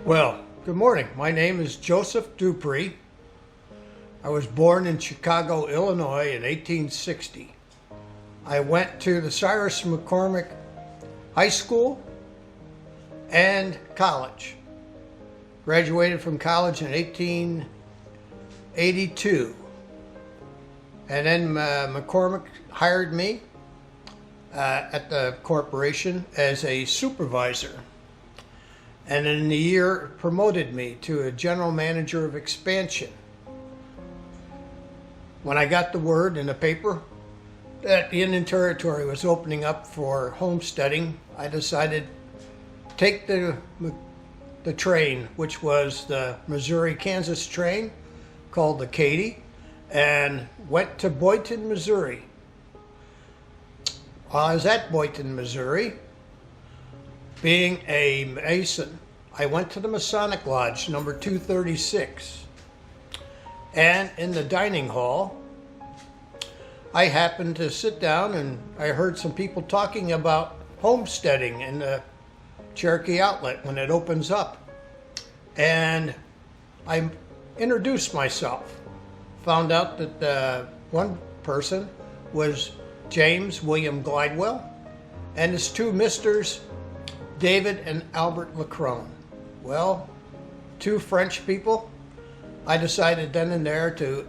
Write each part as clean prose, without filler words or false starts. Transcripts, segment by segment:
Well, good morning. My name is Joseph Dupuis. I was born in Chicago, Illinois in 1860. I went to the Cyrus McCormick High School and college. Graduated from college in 1882. And then McCormick hired me at the corporation as a supervisor. And in a year promoted me to a general manager of expansion. When I got the word in the paper that the Indian Territory was opening up for homesteading, I decided to take the train, which was the Missouri-Kansas train called the Katy, and went to Boynton, Missouri. While I was at Boynton, Missouri, being a Mason, I went to the Masonic Lodge number 236. And in the dining hall, I happened to sit down and I heard some people talking about homesteading in the Cherokee Outlet when it opens up. And I introduced myself. Found out that one person was James William Glidewell and his two misters, David and Albert Lacrone. Well, two French people. I decided then and there to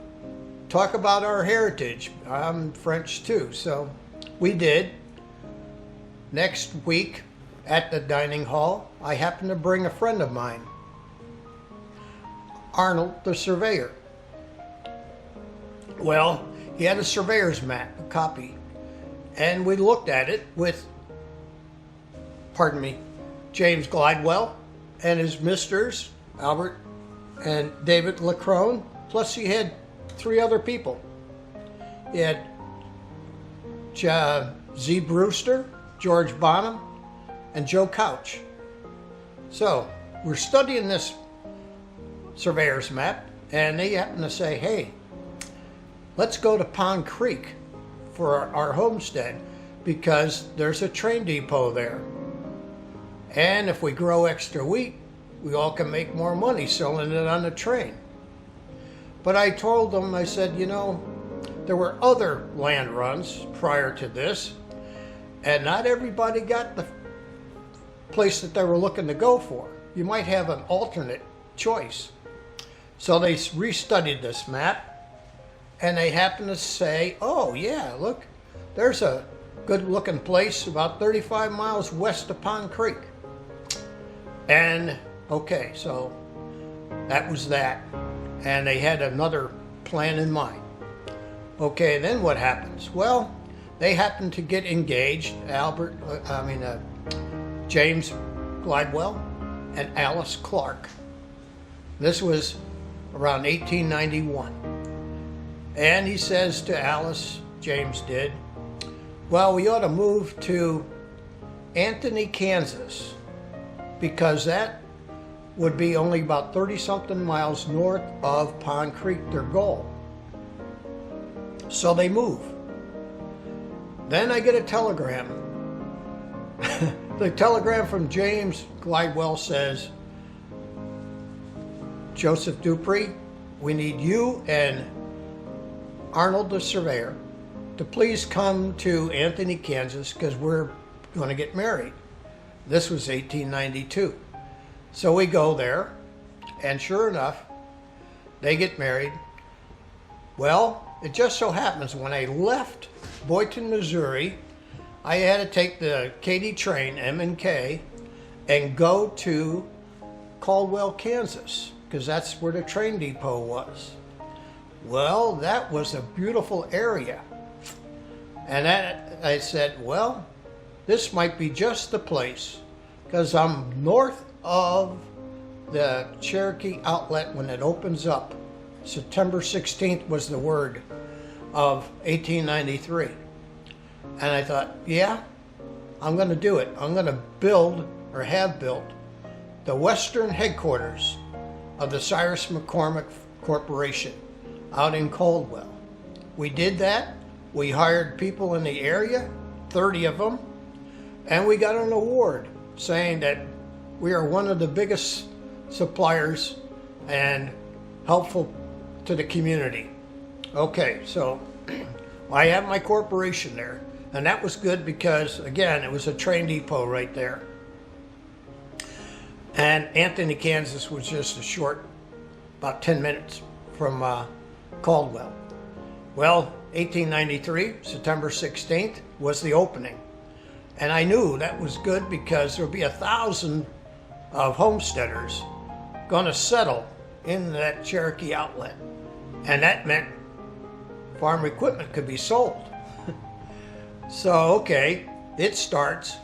talk about our heritage. I'm French too, so we did. Next week at the dining hall, I happened to bring a friend of mine, Arnold the surveyor. Well, he had a surveyor's map, a copy, and we looked at it with James Glidewell and his misters, Albert and David Lacrone, plus he had three other people. He had Z. Brewster, George Bonham, and Joe Couch. So we're studying this surveyor's map, and they happen to say, hey, let's go to Pond Creek for our homestead because there's a train depot there. And if we grow extra wheat, we all can make more money selling it on the train. But I told them, I said, you know, there were other land runs prior to this, and not everybody got the place that they were looking to go for. You might have an alternate choice. So they restudied this map, and they happened to say, oh yeah, look, there's a good looking place about 35 miles west of Pond Creek. And okay, so that was that. And they had another plan in mind. Okay, then what happens? Well, they happened to get engaged, James Glidewell and Alice Clark. This was around 1891. And he says to Alice, James did, well, we ought to move to Anthony, Kansas, because that would be only about 30-something miles north of Pond Creek, their goal. So they move. Then I get a telegram. The telegram from James Glidewell says, Joseph Dupuis, we need you and Arnold the surveyor to please come to Anthony, Kansas, because we're going to get married. This was 1892. So we go there, and sure enough, they get married. Well, it just so happens when I left Boynton, Missouri, I had to take the Katy train, M&K, and go to Caldwell, Kansas, because that's where the train depot was. Well, that was a beautiful area. And I said, well, this might be just the place, because I'm north of the Cherokee Outlet when it opens up. September 16th was the word of 1893. And I thought, yeah, I'm going to do it. I'm going to build, or have built, the western headquarters of the Cyrus McCormick Corporation out in Caldwell. We did that. We hired people in the area, 30 of them, and we got an award saying that we are one of the biggest suppliers and helpful to the community. Okay, so I have my corporation there, and that was good because, again, it was a train depot right there. And Anthony, Kansas was just a short, about 10 minutes from Caldwell. Well, 1893, September 16th, was the opening. And I knew that was good because there would be 1,000 of homesteaders going to settle in that Cherokee outlet. And that meant farm equipment could be sold. So, okay, it starts.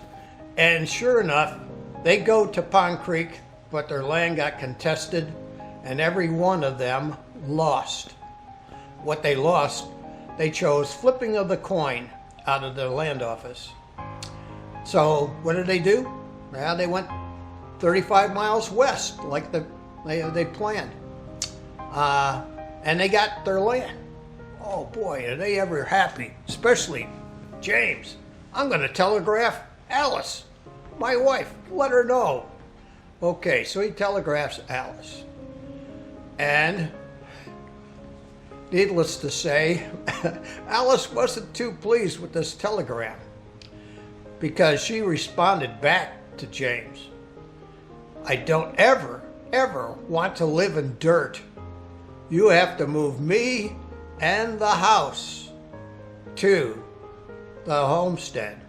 And sure enough, they go to Pond Creek, but their land got contested, and every one of them lost. What they lost, they chose flipping of the coin out of the land office. So what did they do? Well, they went 35 miles west, like they planned. And they got their land. Oh boy, are they ever happy, especially James. I'm going to telegraph Alice, my wife, let her know. Okay, so he telegraphs Alice. And needless to say, Alice wasn't too pleased with this telegram because she responded back to James. I don't ever want to live in dirt. You have to move me and the house to the homestead.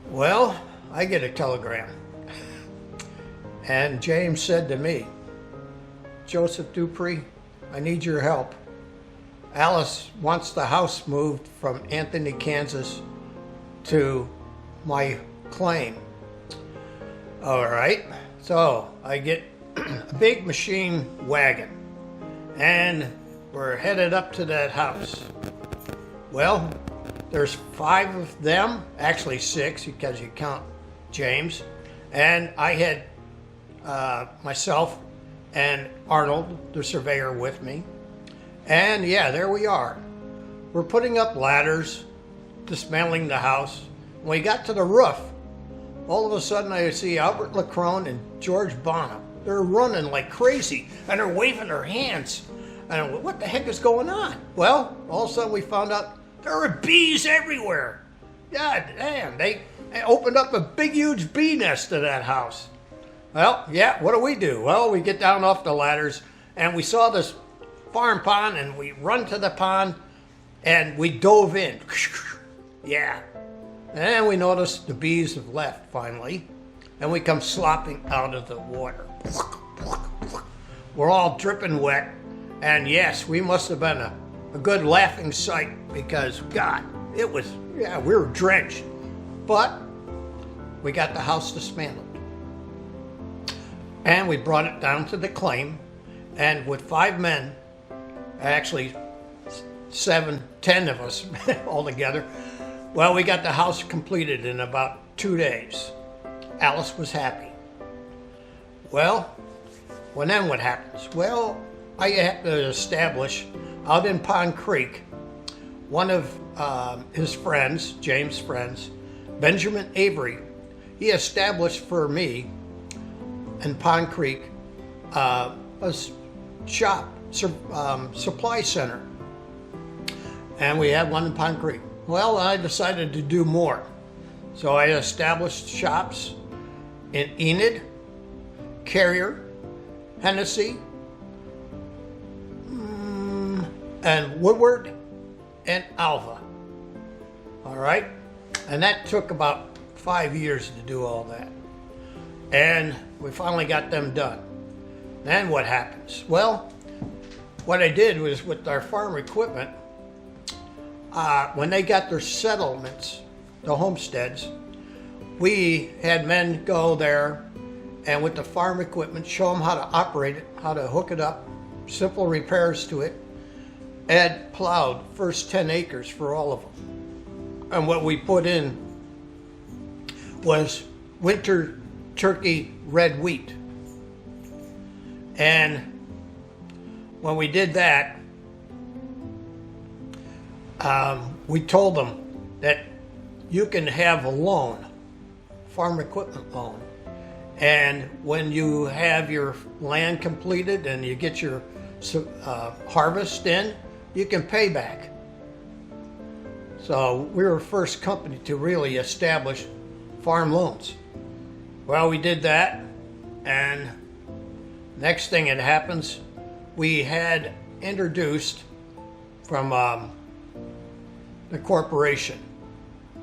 Well, I get a telegram. And James said to me, Joseph Dupuis, I need your help. Alice wants the house moved from Anthony, Kansas to my claim. All right, so I get a big machine wagon and we're headed up to that house. Well, there's 5 of them, actually 6 because you count James, and I had myself and Arnold, the surveyor, with me. And yeah, there we are. We're putting up ladders, dismantling the house. When we got to the roof, all of a sudden I see Albert Lacrone and George Bonham. They're running like crazy and they're waving their hands. And I went, what the heck is going on? Well, all of a sudden we found out there were bees everywhere. God damn, they opened up a big, huge bee nest to that house. Well, yeah, what do? Well, we get down off the ladders and we saw this farm pond and we run to the pond and we dove in. Yeah. And then we noticed the bees have left finally and we come slopping out of the water. We're all dripping wet, and yes, we must have been a good laughing sight because, God, it was, yeah, we were drenched. But we got the house dismantled. And we brought it down to the claim, and with 5 men, actually 7, 10 of us all together, well, we got the house completed in about 2 days. Alice was happy. Well, then what happens? Well, I had to establish out in Pond Creek, one of his friends, James' friends, Benjamin Avery, he established for me in Pond Creek a shop, supply center. And we had one in Pond Creek. Well, I decided to do more. So I established shops in Enid, Carrier, Hennessy, and Woodward, and Alva. All right? And that took about 5 years to do all that. And we finally got them done. Then what happens? Well, what I did was with our farm equipment, when they got their settlements, the homesteads, we had men go there and with the farm equipment show them how to operate it, how to hook it up, simple repairs to it. Ed plowed first 10 acres for all of them. And what we put in was winter Turkey red wheat. And when we did that, we told them that you can have a loan, farm equipment loan, And when you have your land completed and you get your harvest in, you can pay back. So we were the first company to really establish farm loans. Well, we did that, and next thing that happens, we had introduced from the corporation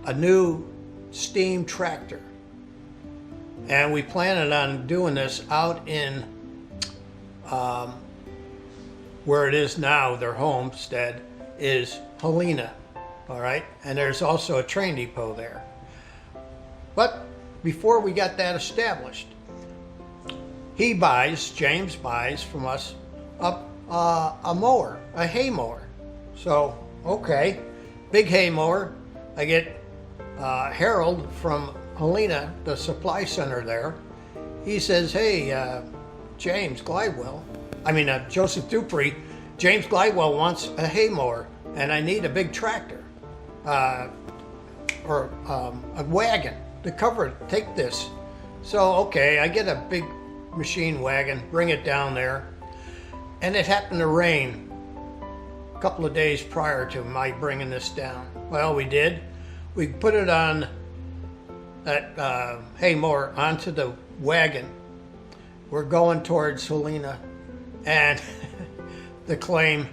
a new steam tractor. And we planned on doing this out in where it is now, their homestead is Helena, all right? And there's also a train depot there. But before we got that established, James buys from us a mower, a hay mower. So, okay, big hay mower. I get Harold from Helena, the supply center there. He says, hey, Joseph Dupuis, James Glidewell wants a hay mower, and I need a big tractor or a wagon to cover it. Take this. So, okay, I get a big machine wagon, bring it down there, and it happened to rain a couple of days prior to my bringing this down. Well, we did. We put it on that hay mower onto the wagon. We're going towards Helena, and the claim,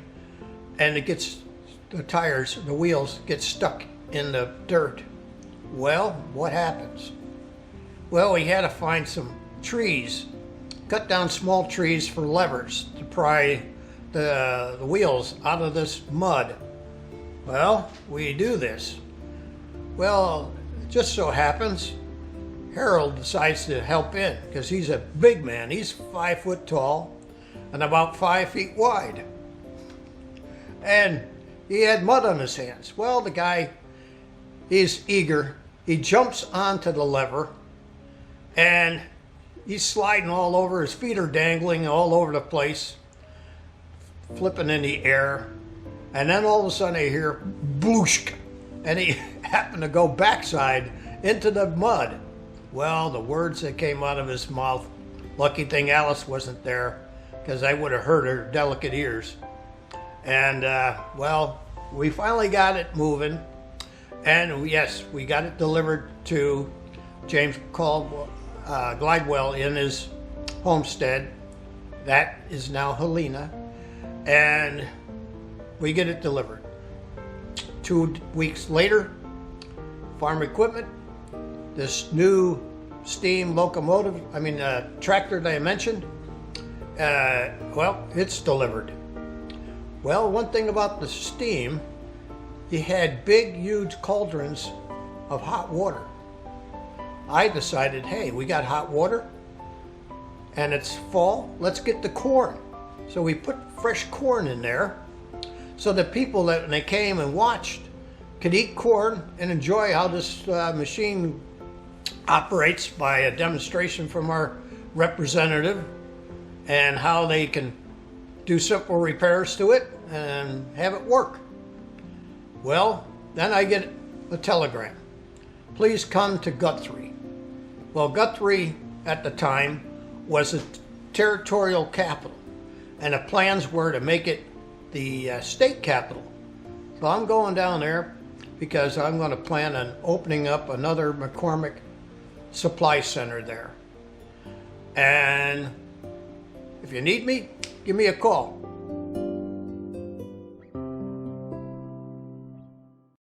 and the tires, the wheels get stuck in the dirt. Well, what happens? Well, we had to find some trees, cut down small trees for levers to pry the wheels out of this mud. Well, we do this. Well, it just so happens Harold decides to help in because he's a big man. He's 5 foot tall and about 5 feet wide. And he had mud on his hands. Well, the guy, he's eager. He jumps onto the lever and he's sliding all over. His feet are dangling all over the place, flipping in the air. And then all of a sudden I hear blooshk, and he happened to go backside into the mud. Well, the words that came out of his mouth, lucky thing Alice wasn't there, because I would have hurt her delicate ears. And well, we finally got it moving, and yes, we got it delivered to James Glidewell in his homestead. That is now Helena, and we get it delivered. 2 weeks later, farm equipment, this new steam locomotive, tractor that I mentioned, well, it's delivered. Well, one thing about the steam, you had big, huge cauldrons of hot water. I decided, hey, we got hot water, and it's fall, let's get the corn. So we put fresh corn in there, so the people that when they came and watched could eat corn and enjoy how this machine operates by a demonstration from our representative and how they can do simple repairs to it and have it work. Well, then I get a telegram. Please come to Guthrie. Well, Guthrie at the time was a territorial capital, and the plans were to make it the state capital. So I'm going down there because I'm going to plan on opening up another McCormick supply center there. And if you need me, give me a call.